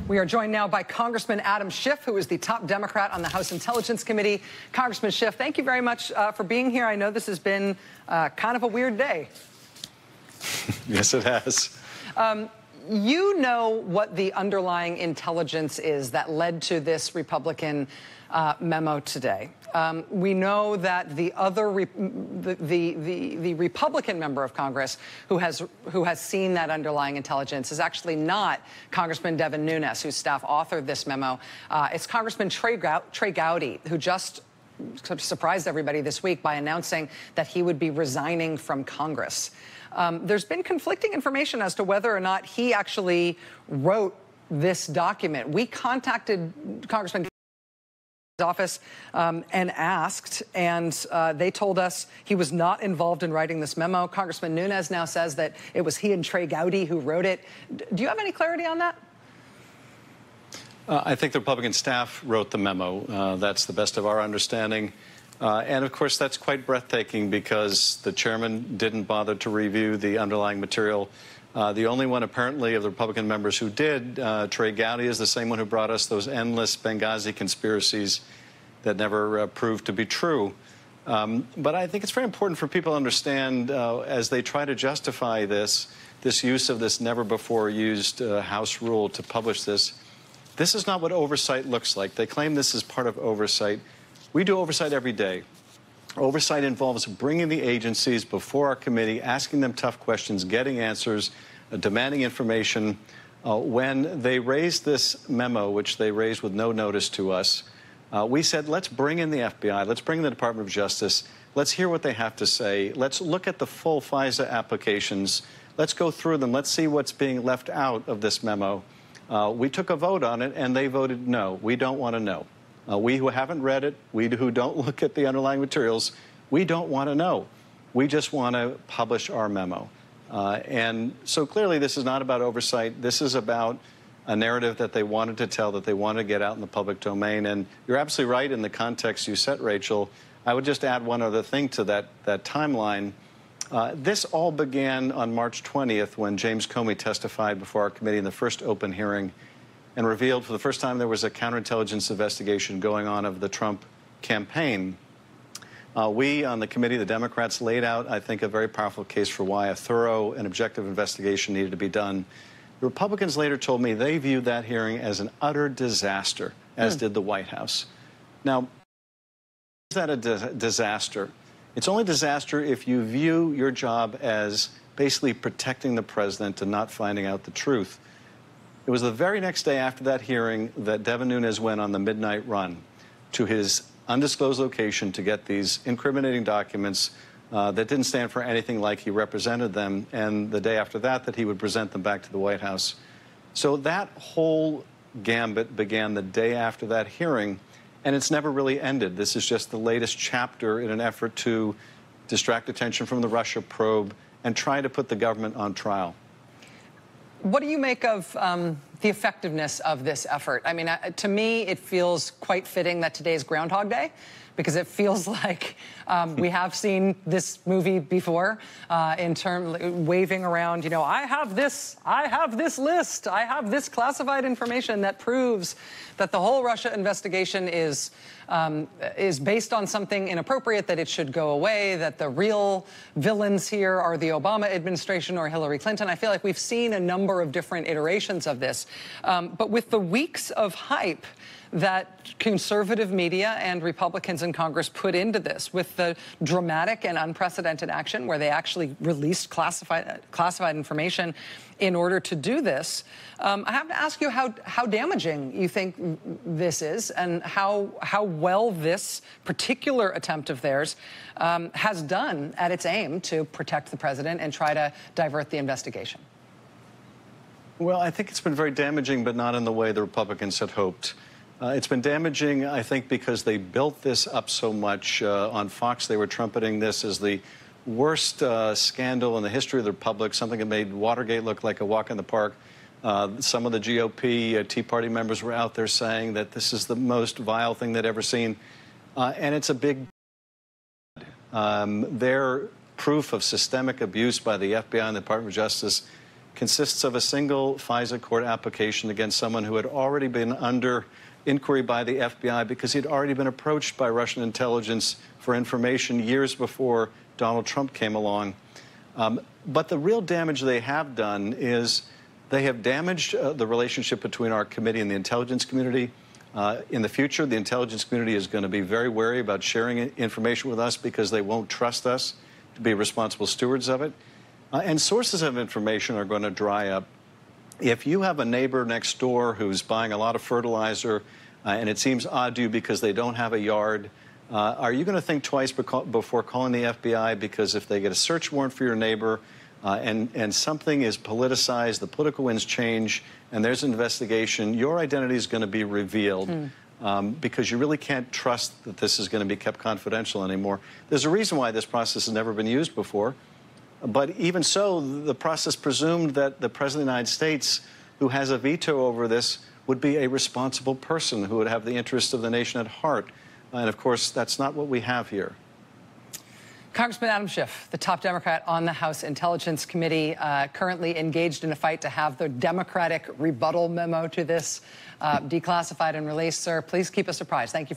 We are joined now by Congressman Adam Schiff, who is the top Democrat on the House Intelligence Committee. Congressman Schiff, thank you very much for being here. I know this has been kind of a weird day. Yes, it has. You know what the underlying intelligence is that led to this Republican memo today. We know that the other the Republican member of Congress who has seen that underlying intelligence is actually not Congressman Devin Nunes, whose staff authored this memo. It's Congressman Trey Gowdy, who just surprised everybody this week by announcing that he would be resigning from Congress. There's been conflicting information as to whether or not he actually wrote this document. We contacted Congressman office and asked, and they told us he was not involved in writing this memo. Congressman Nunes now says that it was he and Trey Gowdy who wrote it. Do you have any clarity on that? I think the Republican staff wrote the memo. That's the best of our understanding. And, of course, that's quite breathtaking because the chairman didn't bother to review the underlying material. The only one, apparently, of the Republican members who did, Trey Gowdy, is the same one who brought us those endless Benghazi conspiracies that never proved to be true. But I think it's very important for people to understand, as they try to justify this use of this never-before-used House rule to publish this is not what oversight looks like. They claim this is part of oversight. We do oversight every day. Oversight involves bringing the agencies before our committee, asking them tough questions, getting answers, demanding information. When they raised this memo, which they raised with no notice to us, we said, let's bring in the FBI, let's bring in the Department of Justice, let's hear what they have to say, let's look at the full FISA applications, let's go through them, let's see what's being left out of this memo. We took a vote on it, and they voted no. We don't want to know. We who haven't read it, we who don't look at the underlying materials, we don't want to know. We just want to publish our memo. And so clearly this is not about oversight. This is about a narrative that they wanted to tell, that they wanted to get out in the public domain. And you're absolutely right in the context you set, Rachel. I would just add one other thing to that timeline. This all began on March 20th when James Comey testified before our committee in the first open hearing and revealed for the first time there was a counterintelligence investigation going on of the Trump campaign. We on the committee, the Democrats, laid out, I think, a very powerful case for why a thorough and objective investigation needed to be done. The Republicans later told me they viewed that hearing as an utter disaster, as did the White House. Now, is that a disaster? It's only disaster if you view your job as basically protecting the president and not finding out the truth. It was the very next day after that hearing that Devin Nunes went on the midnight run to his undisclosed location to get these incriminating documents that didn't stand for anything like he represented them, and the day after that he would present them back to the White House. So that whole gambit began the day after that hearing, and it's never really ended. This is just the latest chapter in an effort to distract attention from the Russia probe and try to put the government on trial. What do you make of the effectiveness of this effort? I mean, to me, it feels quite fitting that today is Groundhog Day, because it feels like we have seen this movie before in terms waving around, you know, I have this list, I have this classified information that proves that the whole Russia investigation is based on something inappropriate, that it should go away, that the real villains here are the Obama administration or Hillary Clinton. I feel like we've seen a number of different iterations of this. But with the weeks of hype that conservative media and Republicans in Congress put into this, with the dramatic and unprecedented action where they actually released classified information in order to do this, I have to ask you how damaging you think this is, and how well this particular attempt of theirs has done at its aim to protect the president and try to divert the investigation. Well, I think it's been very damaging, but not in the way the Republicans had hoped. It's been damaging, I think, because they built this up so much. On Fox, they were trumpeting this as the worst scandal in the history of the Republic, something that made Watergate look like a walk in the park. Some of the GOP Tea Party members were out there saying that this is the most vile thing they'd ever seen. And it's a big... Their proof of systemic abuse by the FBI and the Department of Justice consists of a single FISA court application against someone who had already been under inquiry by the FBI because he'd already been approached by Russian intelligence for information years before Donald Trump came along. But the real damage they have done is they have damaged the relationship between our committee and the intelligence community. In the future, the intelligence community is going to be very wary about sharing information with us because they won't trust us to be responsible stewards of it. And sources of information are going to dry up. If you have a neighbor next door who's buying a lot of fertilizer and it seems odd to you because they don't have a yard, are you going to think twice before calling the FBI? Because if they get a search warrant for your neighbor and something is politicized, the political winds change, and there's an investigation, your identity is going to be revealed because you really can't trust that this is going to be kept confidential anymore. There's a reason why this process has never been used before. But even so, the process presumed that the President of the United States, who has a veto over this, would be a responsible person who would have the interests of the nation at heart. And, of course, that's not what we have here. Congressman Adam Schiff, the top Democrat on the House Intelligence Committee, currently engaged in a fight to have the Democratic rebuttal memo to this declassified and released. Sir, please keep us apprised. Thank you.